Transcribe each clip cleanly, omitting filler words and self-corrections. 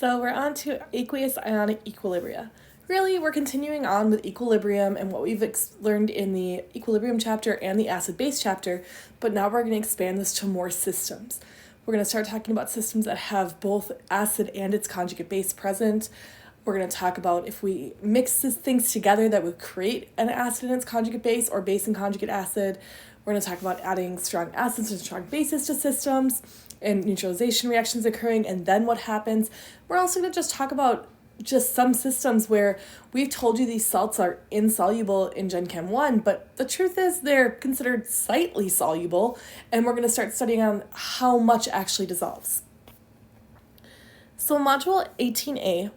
So we're on to aqueous ionic equilibria. Really, we're continuing on with equilibrium and what we've learned in the equilibrium chapter and the acid-base chapter, but now we're going to expand this to more systems. We're going to start talking about systems that have both acid and its conjugate base present. We're going to talk about if we mix these things together that would create an acid and its conjugate base or base and conjugate acid. We're going to talk about adding strong acids and strong bases to systems and neutralization reactions occurring and then what happens. We're also going to just talk about just some systems where we've told you these salts are insoluble in Gen Chem 1, but the truth is they're considered slightly soluble, and we're going to start studying on how much actually dissolves. So module 18A,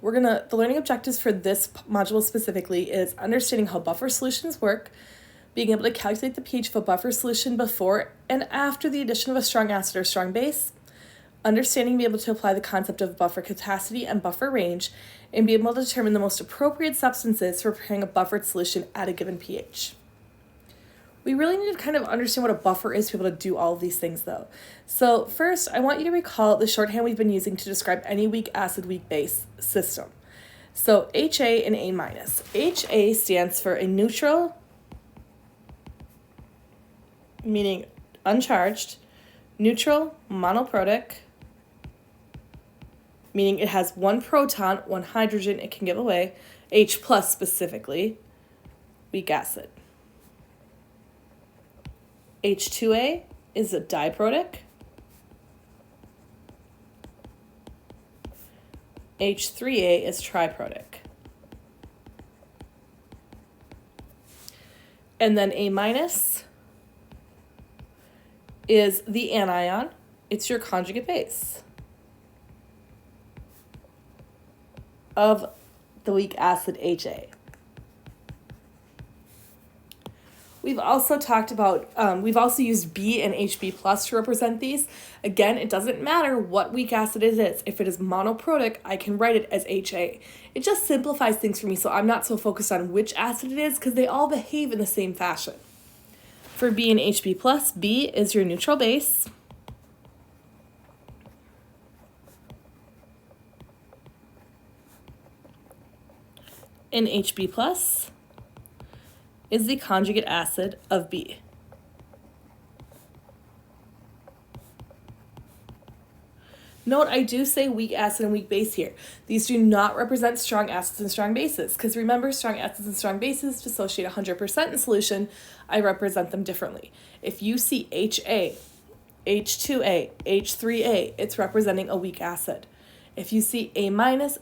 the learning objectives for this module specifically is understanding how buffer solutions work, being able to calculate the pH of a buffer solution before and after the addition of a strong acid or strong base, understanding being able to apply the concept of buffer capacity and buffer range, and be able to determine the most appropriate substances for preparing a buffered solution at a given pH. We really need to kind of understand what a buffer is to be able to do all of these things though. So first, I want you to recall the shorthand we've been using to describe any weak acid, weak base system. So HA and A-. HA stands for a neutral, meaning uncharged, neutral monoprotic, meaning it has one proton, one hydrogen it can give away, H plus specifically, weak acid. H2A is a diprotic. H3A is triprotic. And then A- is the anion. It's your conjugate base of the weak acid HA. We've also talked about, we've also used B and HB plus to represent these. Again, it doesn't matter what weak acid it is. If it is monoprotic, I can write it as HA. It just simplifies things for me, so I'm not so focused on which acid it is because they all behave in the same fashion. For B and HB plus, B is your neutral base. And HB plus is the conjugate acid of B. Note, I do say weak acid and weak base here. These do not represent strong acids and strong bases, because remember, strong acids and strong bases dissociate 100% in solution. I represent them differently. If you see HA, H2A, H3A, it's representing a weak acid. If you see A-,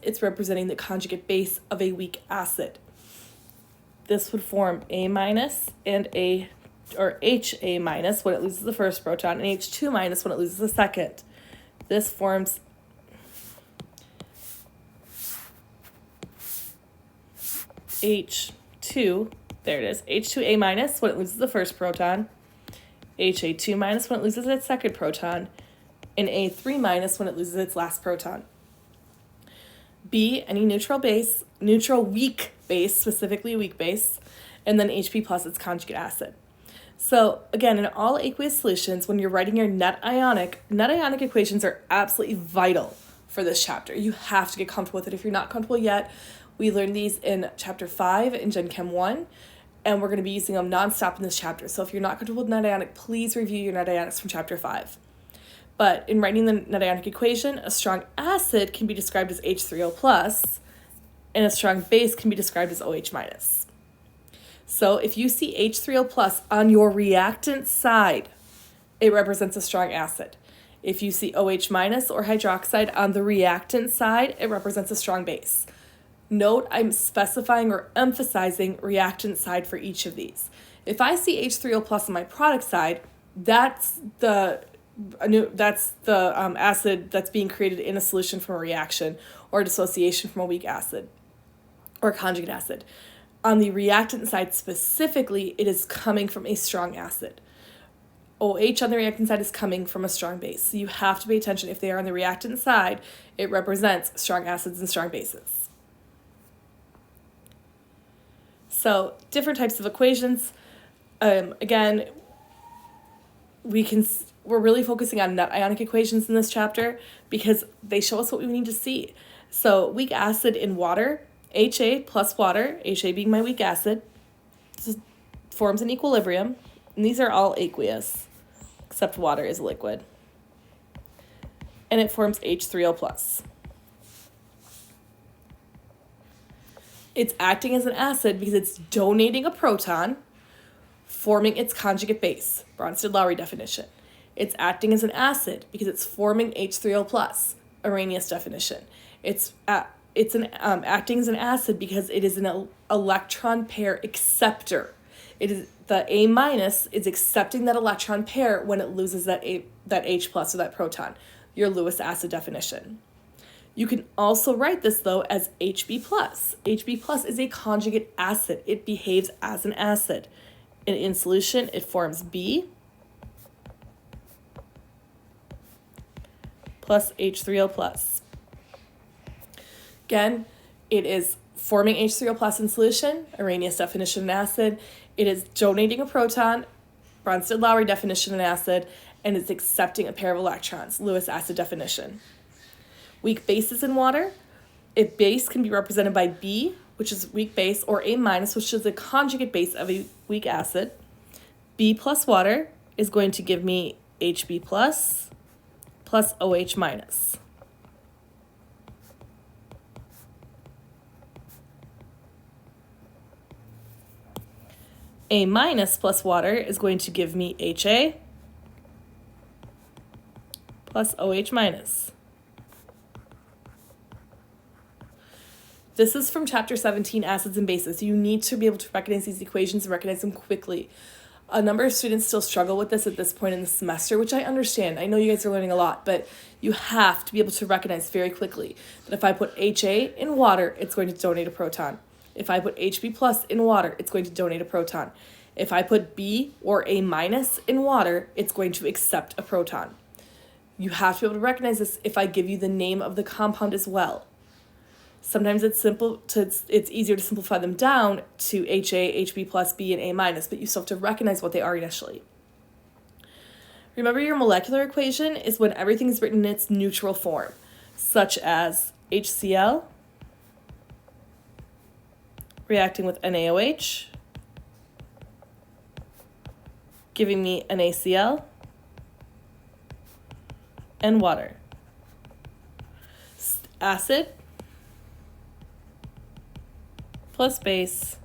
it's representing the conjugate base of a weak acid. This would form A- and HA- when it loses the first proton, and H2- when it loses the second. This forms H2, there it is, H2A- when it loses the first proton, HA2- when it loses its second proton, and A3- when it loses its last proton. B, any neutral base, neutral weak base, specifically weak base, and then HP plus its conjugate acid. So again, in all aqueous solutions, when you're writing your net ionic equations are absolutely vital for this chapter. You have to get comfortable with it. If you're not comfortable yet, we learned these in chapter 5 in Gen Chem 1, and we're going to be using them nonstop in this chapter. So if you're not comfortable with net ionic, please review your net ionics from chapter 5. But in writing the net ionic equation, a strong acid can be described as H3O plus, and a strong base can be described as OH-. So if you see H3O plus on your reactant side, it represents a strong acid. If you see OH- or hydroxide on the reactant side, it represents a strong base. Note, I'm specifying or emphasizing reactant side for each of these. If I see H3O plus on my product side, that's the acid that's being created in a solution from a reaction or dissociation from a weak acid or conjugate acid. On the reactant side specifically, it is coming from a strong acid. OH on the reactant side is coming from a strong base. So you have to pay attention. If they are on the reactant side, it represents strong acids and strong bases. So different types of equations. Again, we're really focusing on net ionic equations in this chapter because they show us what we need to see. So weak acid in water, HA plus water, HA being my weak acid, forms an equilibrium, and these are all aqueous, except water is liquid. And it forms H3O plus. It's acting as an acid because it's donating a proton, forming its conjugate base, Bronsted-Lowry definition. It's acting as an acid because it's forming H3O plus, Arrhenius definition. It's acting as an acid because it is an electron pair acceptor. It is the A minus is accepting that electron pair when it loses that H plus or that proton, your Lewis acid definition. You can also write this though as HB plus. HB plus is a conjugate acid. It behaves as an acid. In solution, it forms B plus H3O plus. Again, it is forming H3O plus in solution, Arrhenius definition in acid. It is donating a proton, Bronsted-Lowry definition in acid, and it's accepting a pair of electrons, Lewis acid definition. Weak bases in water. A base can be represented by B, which is weak base, or A minus, which is a conjugate base of a weak acid. B plus water is going to give me HB plus OH minus. A minus plus water is going to give me HA plus OH minus. This is from chapter 17, acids and bases. You need to be able to recognize these equations and recognize them quickly. A number of students still struggle with this at this point in the semester, which I understand. I know you guys are learning a lot, but you have to be able to recognize very quickly that if I put HA in water, it's going to donate a proton. If I put HB plus in water, it's going to donate a proton. If I put B or A minus in water, it's going to accept a proton. You have to be able to recognize this if I give you the name of the compound as well. Sometimes it's easier to simplify them down to HA, HB plus, B, and A minus, but you still have to recognize what they are initially. Remember, your molecular equation is when everything is written in its neutral form, such as HCl reacting with NaOH, giving me NaCl, and water. Acid plus base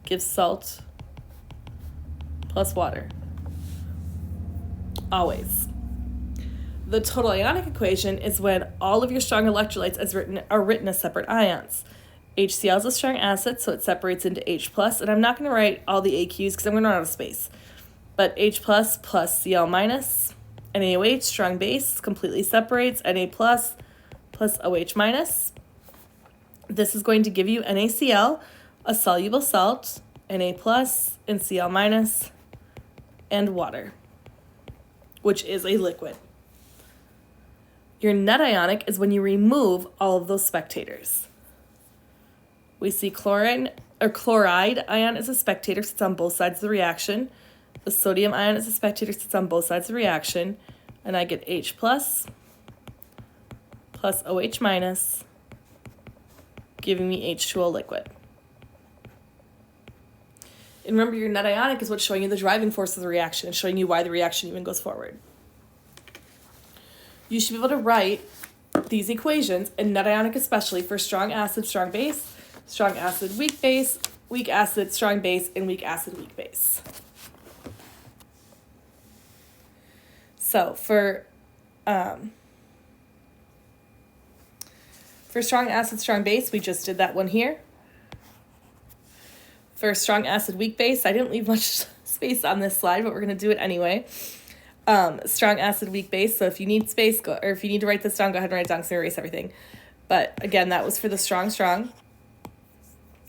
gives salt plus water. Always. The total ionic equation is when all of your strong electrolytes are written as separate ions. HCl is a strong acid, so it separates into H+, and I'm not going to write all the AQs because I'm going to run out of space. But H+, plus Cl-, NaOH, strong base, completely separates, Na+, plus OH-. This is going to give you NaCl, a soluble salt, Na+, and Cl-, and water, which is a liquid. Your net ionic is when you remove all of those spectators. We see chloride ion is a spectator, sits on both sides of the reaction. The sodium ion is a spectator, sits on both sides of the reaction. And I get H plus OH-, giving me H2O liquid. And remember, your net ionic is what's showing you the driving force of the reaction and showing you why the reaction even goes forward. You should be able to write these equations, and net ionic especially, for strong acid, strong base, strong acid, weak base, weak acid, strong base, and weak acid, weak base. So for strong acid, strong base, we just did that one here. For strong acid, weak base, I didn't leave much space on this slide, but we're going to do it anyway. Strong acid, weak base. So if you need space, or if you need to write this down, go ahead and write it down because I erase everything. But again, that was for the strong.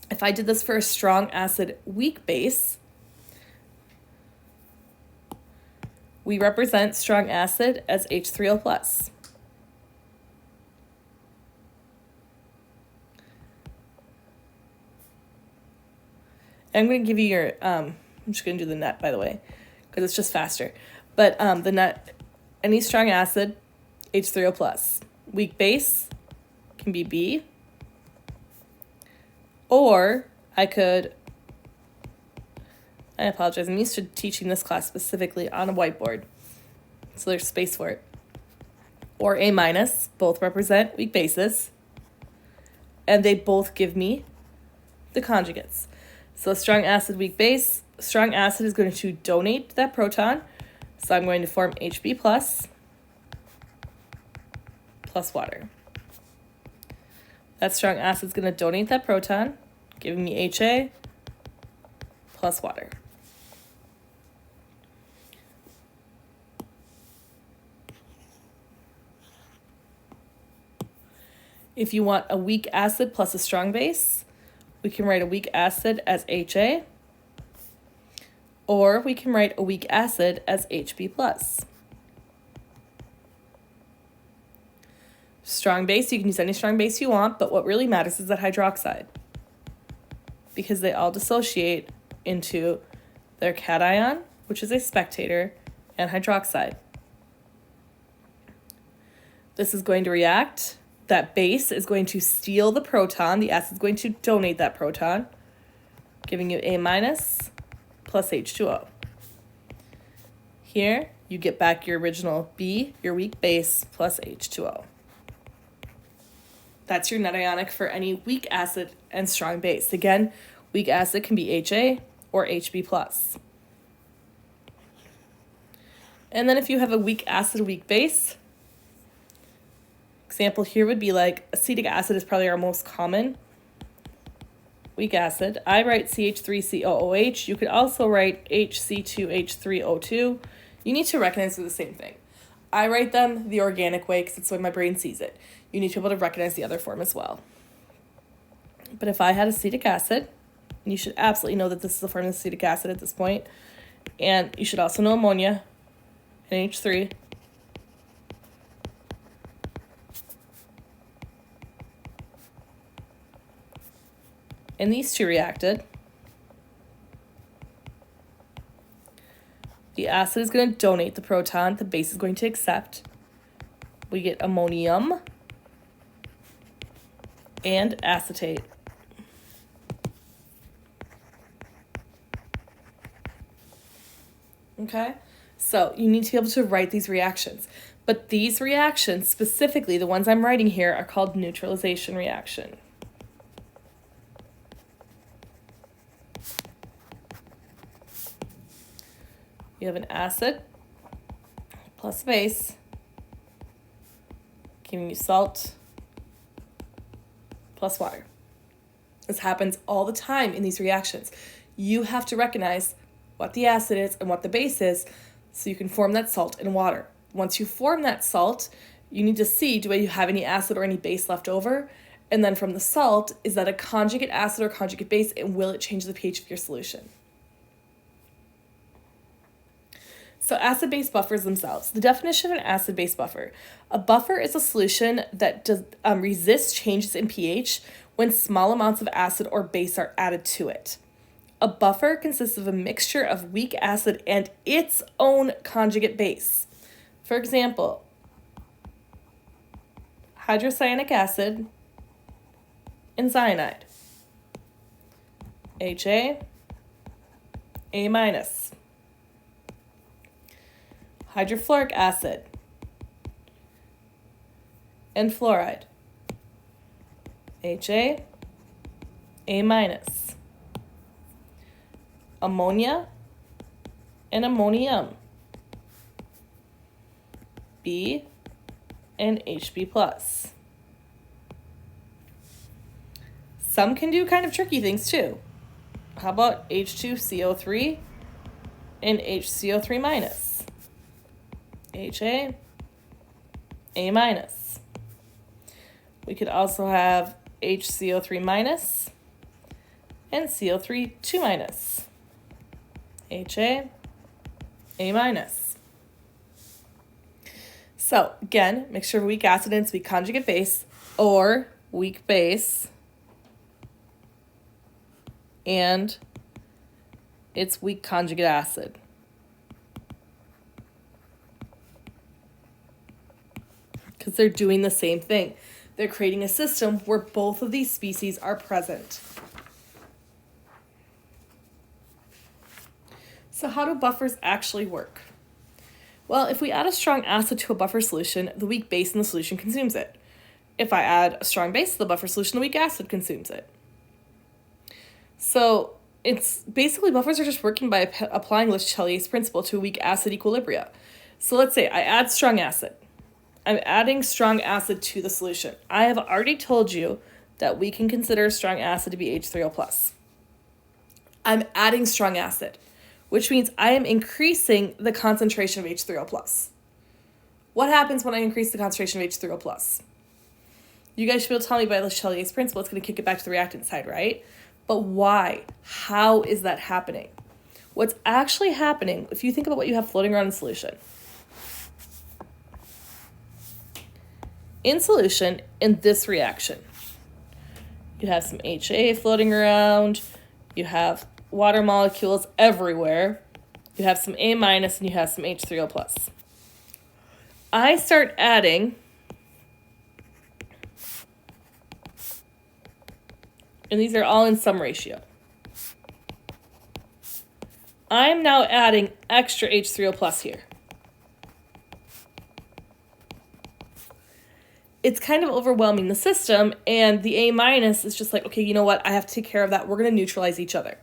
If I did this for a strong acid, weak base, we represent strong acid as H3O plus. I'm going to give you your, I'm just going to do the net, by the way, because it's just faster. But any strong acid, H3O plus. Weak base can be B. Or I apologize, I'm used to teaching this class specifically on a whiteboard, so there's space for it. Or A minus, both represent weak bases, and they both give me the conjugates. So strong acid, weak base. Strong acid is going to donate that proton, so I'm going to form Hb plus water. That strong acid is going to donate that proton, giving me HA plus water. If you want a weak acid plus a strong base, we can write a weak acid as HA, or we can write a weak acid as Hb plus. Strong base, you can use any strong base you want, but what really matters is that hydroxide, because they all dissociate into their cation, which is a spectator, and hydroxide. This is going to react. That base is going to steal the proton. The acid is going to donate that proton, giving you A minus plus H2O. Here, you get back your original B, your weak base, plus H2O. That's your net ionic for any weak acid and strong base. Again, weak acid can be HA or HB plus. And then if you have a weak acid, weak base, example here would be like acetic acid is probably our most common weak acid. I write CH3COOH. You could also write HC2H3O2. You need to recognize they're the same thing. I write them the organic way because it's the way my brain sees it. You need to be able to recognize the other form as well. But if I had acetic acid, and you should absolutely know that this is a form of acetic acid at this point, and you should also know ammonia and H3. And these two reacted. The acid is going to donate the proton. The base is going to accept. We get ammonium and acetate. Okay? So you need to be able to write these reactions. But these reactions, specifically the ones I'm writing here, are called neutralization reaction. You have an acid plus base, giving you salt plus water. This happens all the time in these reactions. You have to recognize what the acid is and what the base is so you can form that salt and water. Once you form that salt, you need to see, do you have any acid or any base left over? And then from the salt, is that a conjugate acid or conjugate base, and will it change the pH of your solution? So acid-base buffers themselves. The definition of an acid-base buffer. A buffer is a solution that resists changes in pH when small amounts of acid or base are added to it. A buffer consists of a mixture of weak acid and its own conjugate base. For example, hydrocyanic acid and cyanide. HA, A minus. Hydrofluoric acid and fluoride. HA, A minus. Ammonia and ammonium. B and HB plus. Some can do kind of tricky things too. How about H2CO3 and HCO3 minus? HA, A minus. We could also have HCO3 minus and CO3 2 minus. HA, A minus. So again, mixture of weak acid and its weak conjugate base, or weak base and its weak conjugate acid. because they're doing the same thing. They're creating a system where both of these species are present. So how do buffers actually work? Well, if we add a strong acid to a buffer solution, the weak base in the solution consumes it. If I add a strong base to the buffer solution, the weak acid consumes it. So it's basically buffers are just working by applying Le Chatelier's principle to a weak acid equilibria. So let's say I add strong acid. I'm adding strong acid to the solution. I have already told you that we can consider strong acid to be H3O+. I'm adding strong acid, which means I am increasing the concentration of H3O+. What happens when I increase the concentration of H3O+? You guys should be able to tell me by Le Chatelier's principle, it's going to kick it back to the reactant side, right? But why? How is that happening? What's actually happening, if you think about what you have floating around in solution. In solution, in this reaction, you have some HA floating around, you have water molecules everywhere, you have some A- and you have some H3O+. I start adding, and these are all in some ratio. I'm now adding extra H3O+ here. It's kind of overwhelming the system, and the A- is just like, okay, you know what? I have to take care of that. We're going to neutralize each other.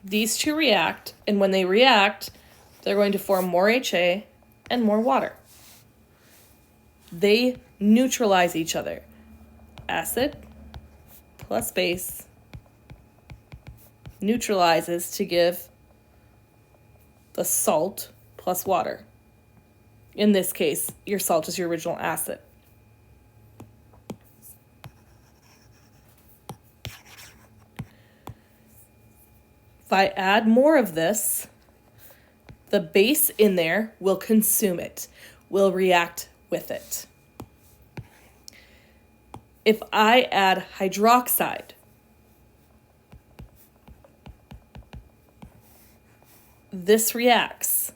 These two react, and when they react, they're going to form more HA and more water. They neutralize each other. Acid plus base neutralizes to give the salt plus water. In this case, your salt is your original acid. If I add more of this, the base in there will consume it, will react with it. If I add hydroxide, this reacts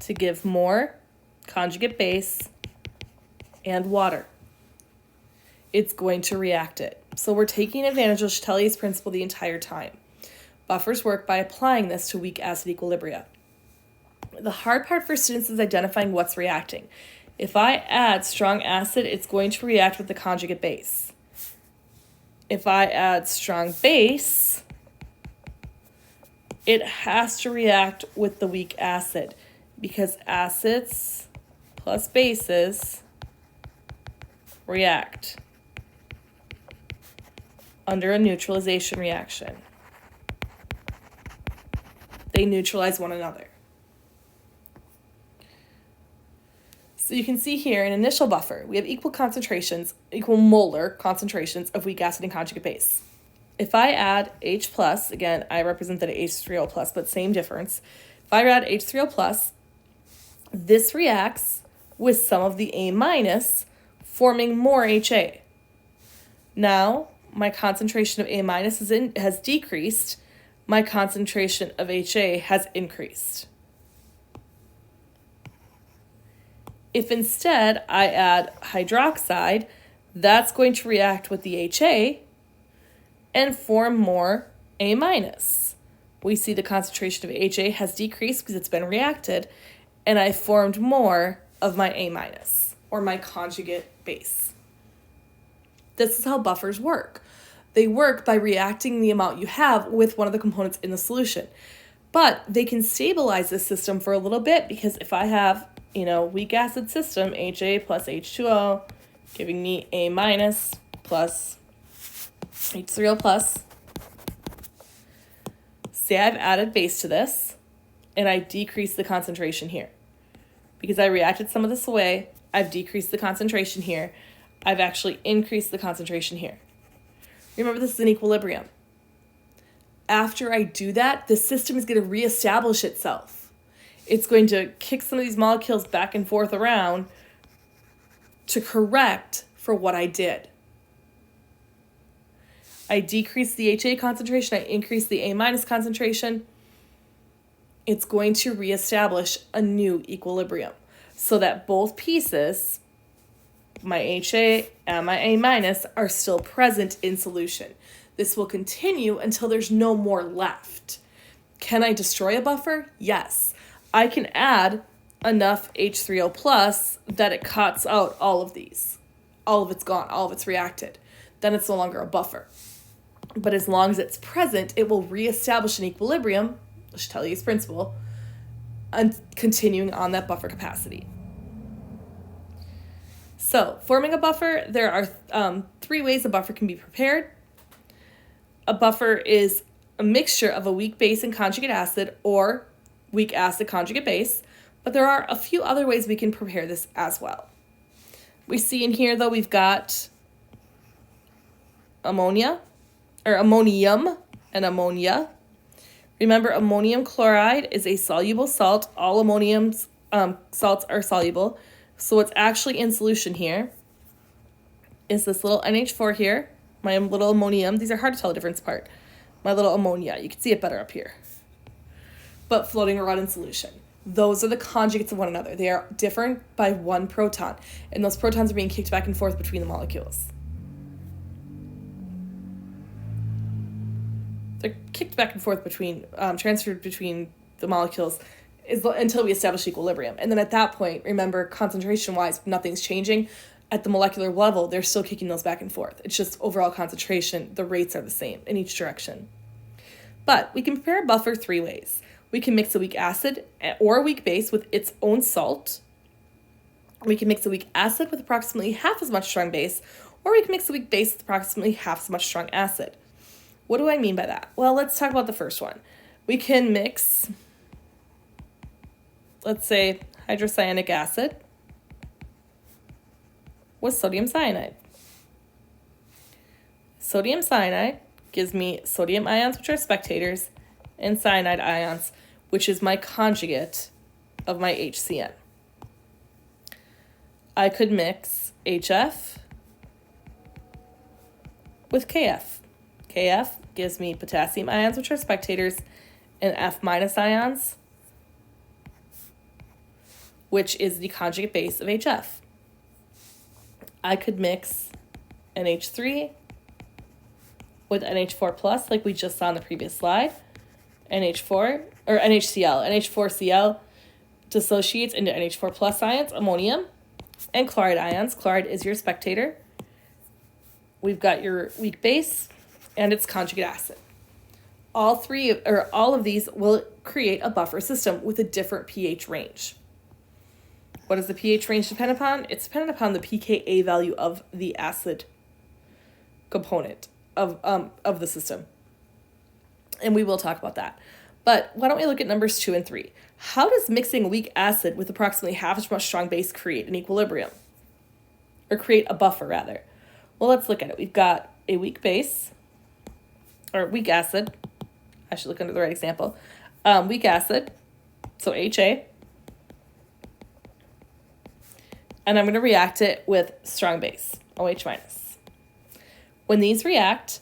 to give more conjugate base and water. It's going to react it. So we're taking advantage of Chatelier's principle the entire time. Buffers work by applying this to weak acid equilibria. The hard part for students is identifying what's reacting. If I add strong acid, it's going to react with the conjugate base. If I add strong base, it has to react with the weak acid, because acids plus bases react under a neutralization reaction. They neutralize one another. So you can see here in initial buffer, we have equal molar concentrations of weak acid and conjugate base. If I add H+, again, I represented H3O+, but same difference. If I add H3O+, this reacts with some of the A-, forming more HA. Now, my concentration of A- has decreased. My concentration of HA has increased. If instead I add hydroxide, that's going to react with the HA and form more A-. We see the concentration of HA has decreased because it's been reacted, and I formed more of my A-, or my conjugate base. This is how buffers work. They work by reacting the amount you have with one of the components in the solution. But they can stabilize this system for a little bit, because if I have, weak acid system, HA plus H2O, giving me A- plus H3O+. Say I've added base to this, and I decrease the concentration here. Because I reacted some of this away, I've decreased the concentration here. I've actually increased the concentration here. Remember, this is an equilibrium. After I do that, the system is going to reestablish itself. It's going to kick some of these molecules back and forth around to correct for what I did. I decreased the HA concentration, I increased the A- concentration. it's going to reestablish a new equilibrium so that both pieces, my HA and my A minus, are still present in solution. This will continue until there's no more left. Can I destroy a buffer? Yes. I can add enough H3O plus that it cuts out all of these. All of it's gone, all of it's reacted. Then it's no longer a buffer. But as long as it's present, it will reestablish an equilibrium, Letelier's principle, and continuing on that buffer capacity. So, forming a buffer, there are 3 ways a buffer can be prepared. A buffer is a mixture of a weak base and conjugate acid, or weak acid conjugate base, but there are a few other ways we can prepare this as well. We see in here, though, we've got ammonium and ammonia. Remember, ammonium chloride is a soluble salt. All ammonium salts are soluble. So what's actually in solution here is this little NH4 here, my little ammonium. These are hard to tell the difference apart. My little ammonia. You can see it better up here. But floating around in solution. Those are the conjugates of one another. They are different by 1 proton. And those protons are being kicked back and forth between the molecules. They're kicked back and forth between, transferred between the molecules until we establish equilibrium. And then at that point, remember, concentration-wise, nothing's changing. At the molecular level, they're still kicking those back and forth. It's just overall concentration, the rates are the same in each direction. But we can prepare a buffer 3 ways. We can mix a weak acid or a weak base with its own salt. We can mix a weak acid with approximately half as much strong base, or we can mix a weak base with approximately half as much strong acid. What do I mean by that? Well, let's talk about the first one. We can mix, let's say, hydrocyanic acid with sodium cyanide. Sodium cyanide gives me sodium ions, which are spectators, and cyanide ions, which is my conjugate of my HCN. I could mix HF with KF. KF gives me potassium ions, which are spectators, and F minus ions, which is the conjugate base of HF. I could mix NH3 with NH4 plus, like we just saw on the previous slide. NH4 or NHCl. NH4Cl dissociates into NH4 plus ions, ammonium, and chloride ions. Chloride is your spectator. We've got your weak base and its conjugate acid. All of these will create a buffer system with a different pH range. What does the pH range depend upon? It's dependent upon the pKa value of the acid component of the system. And we will talk about that. But why don't we look at numbers 2 and 3? How does mixing a weak acid with approximately half as much strong base create an equilibrium? Or create a buffer, rather? Well, let's look at it. We've got a weak base, or weak acid. I should look under the right example. Weak acid, so HA. And I'm going to react it with strong base, OH minus. When these react,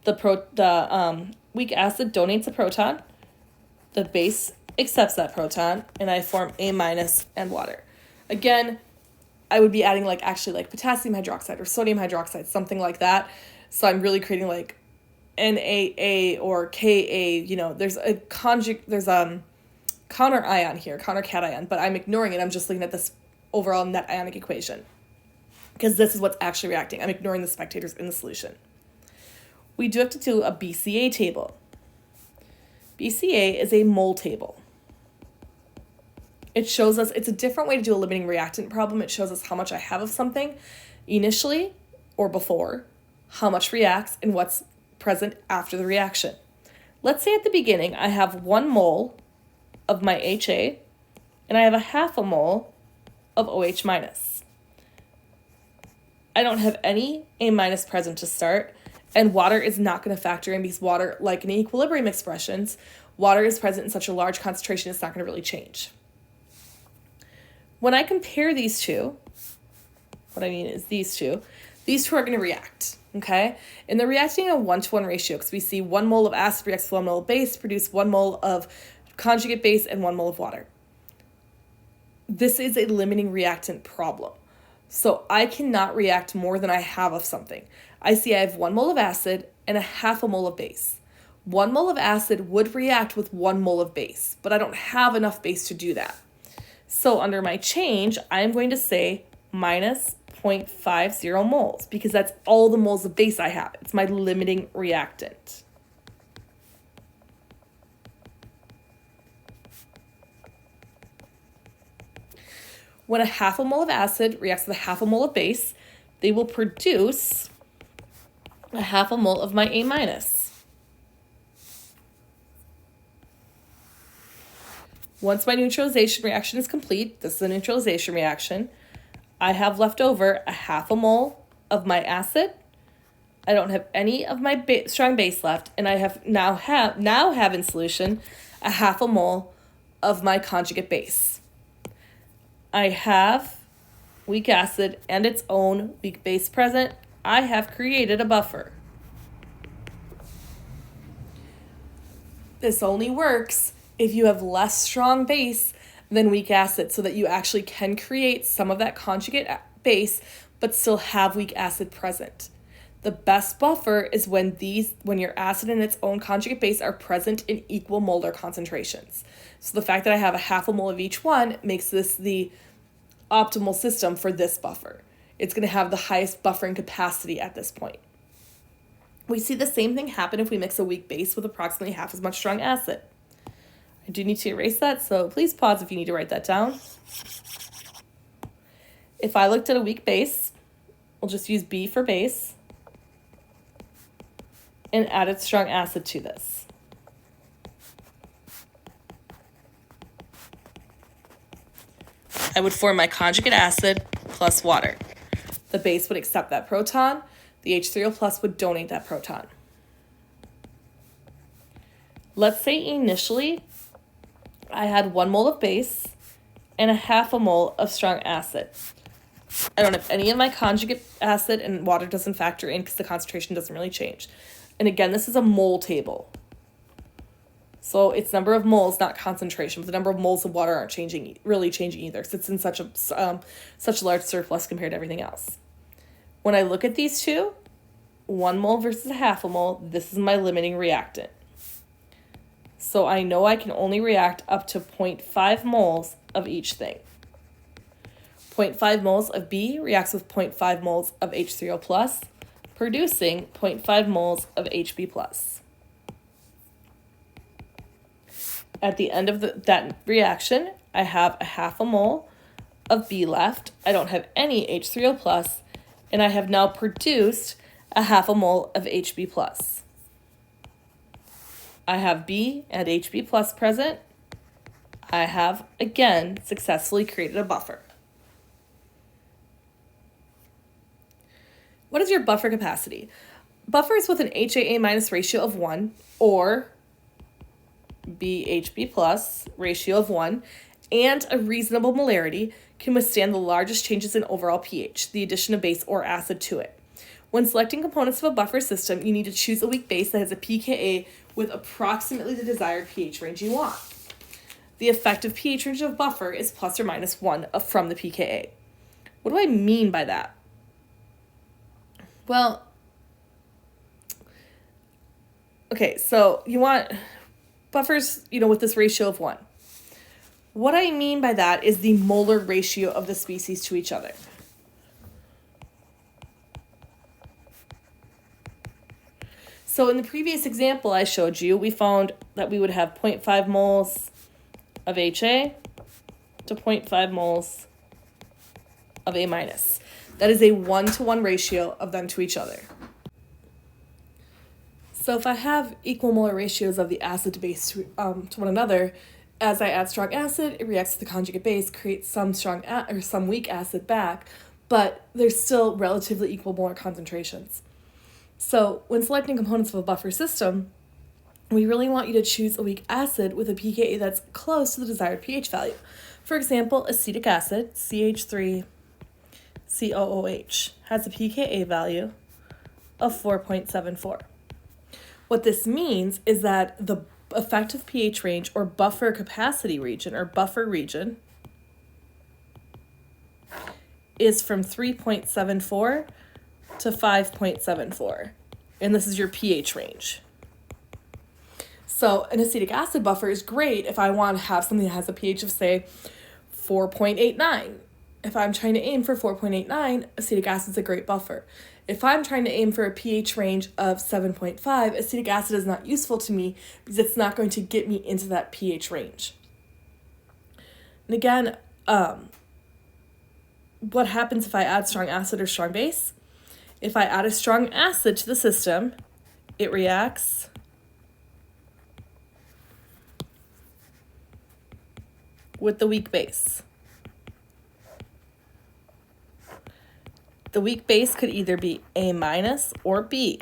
the weak acid donates a proton, the base accepts that proton, and I form A minus and water. Again, I would be adding like potassium hydroxide or sodium hydroxide, something like that. So I'm really creating like NaA or Ka, there's a counter ion here, counter cation, but I'm ignoring it. I'm just looking at this overall net ionic equation because this is what's actually reacting. I'm ignoring the spectators in the solution. We do have to do a BCA table. BCA is a mole table. It shows us, it's a different way to do a limiting reactant problem. It shows us how much I have of something initially or before, how much reacts, and what's present after the reaction. Let's say at the beginning I have 1 mole of my HA and I have a half a mole of OH minus. I don't have any A minus present to start, and water is not going to factor in because water, like in equilibrium expressions, water is present in such a large concentration it's not going to really change. When I compare these two, what I mean is these two are going to react, okay? And they're reacting in a 1-to-1 ratio because we see 1 mole of acid reacts with 1 mole of base, produce 1 mole of conjugate base, and 1 mole of water. This is a limiting reactant problem. So I cannot react more than I have of something. I see I have 1 mole of acid and a half a mole of base. 1 mole of acid would react with 1 mole of base, but I don't have enough base to do that. So under my change, I'm going to say minus 0.50 moles because that's all the moles of base I have. It's my limiting reactant. When a half a mole of acid reacts with a half a mole of base, they will produce a half a mole of my A minus. Once my neutralization reaction is complete, this is a neutralization reaction, I have left over a half a mole of my acid. I don't have any of my strong base left, and I have now have in solution a half a mole of my conjugate base. I have weak acid and its own weak base present. I have created a buffer. This only works if you have less strong base than weak acid so that you actually can create some of that conjugate base but still have weak acid present. The best buffer is when your acid and its own conjugate base are present in equal molar concentrations. So the fact that I have a half a mole of each one makes this the optimal system for this buffer. It's going to have the highest buffering capacity at this point. We see the same thing happen if we mix a weak base with approximately half as much strong acid. I do need to erase that, so please pause if you need to write that down. If I looked at a weak base, we'll just use B for base and added strong acid to this. I would form my conjugate acid plus water. The base would accept that proton. The H3O plus would donate that proton. Let's say initially I had 1 mole of base and a half a mole of strong acid. I don't have any of my conjugate acid, and water doesn't factor in because the concentration doesn't really change. And again, this is a mole table. So it's number of moles, not concentration, but the number of moles of water aren't really changing either because it's in such a large surplus compared to everything else. When I look at these two, 1 mole versus a half a mole, this is my limiting reactant. So I know I can only react up to 0.5 moles of each thing. 0.5 moles of B reacts with 0.5 moles of H3O plus, producing 0.5 moles of HB plus. At the end of that reaction, I have a half a mole of B left. I don't have any H3O plus, and I have now produced a half a mole of HB plus. I have B and HB plus present. I have, again, successfully created a buffer. What is your buffer capacity? Buffer is with an HAA minus ratio of 1 or BHB plus ratio of 1 and a reasonable molarity can withstand the largest changes in overall pH, the addition of base or acid to it. When selecting components of a buffer system, you need to choose a weak base that has a pKa with approximately the desired pH range you want. The effective pH range of buffer is plus or minus 1 from the pKa. What do I mean by that? Well, okay, so you want buffers, with this ratio of 1. What I mean by that is the molar ratio of the species to each other. So in the previous example I showed you, we found that we would have 0.5 moles of HA to 0.5 moles of A minus. That is a 1-to-1 ratio of them to each other. So if I have equal molar ratios of the acid to base to one another, as I add strong acid, it reacts to the conjugate base, creates some some weak acid back, but there's still relatively equal molar concentrations. So when selecting components of a buffer system, we really want you to choose a weak acid with a pKa that's close to the desired pH value. For example, acetic acid, CH3COOH, has a pKa value of 4.74. What this means is that the effective pH range or buffer capacity region or buffer region is from 3.74 to 5.74. And this is your pH range. So an acetic acid buffer is great if I want to have something that has a pH of, say, 4.89. If I'm trying to aim for 4.89, acetic acid is a great buffer. If I'm trying to aim for a pH range of 7.5, acetic acid is not useful to me because it's not going to get me into that pH range. And again, what happens if I add strong acid or strong base? If I add a strong acid to the system, it reacts with the weak base. The weak base could either be A- or B,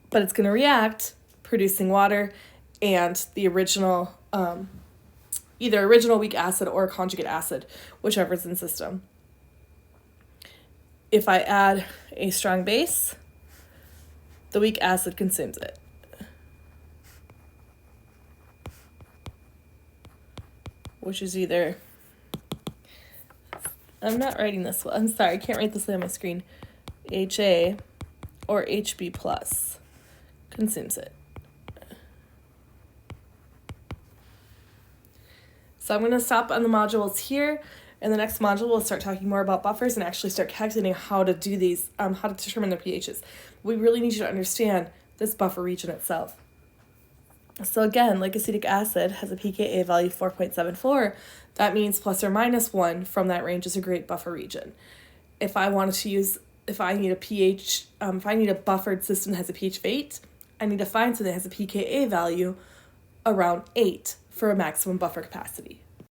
but it's going to react producing water and the original, either original weak acid or conjugate acid, whichever's in system. If I add a strong base, the weak acid consumes it. Which is either, I'm not writing this well, I'm sorry, I can't write this way on my screen, HA or HB plus consumes it. So I'm going to stop on the modules here. In the next module, we'll start talking more about buffers and actually start calculating how to do these, how to determine their pHs. We really need you to understand this buffer region itself. So again, like acetic acid has a pKa value of 4.74, that means plus or minus 1 from that range is a great buffer region. If I wanted to use, if I need a pH, if I need a buffered system that has a pH of 8, I need to find something that has a pKa value around 8 for a maximum buffer capacity.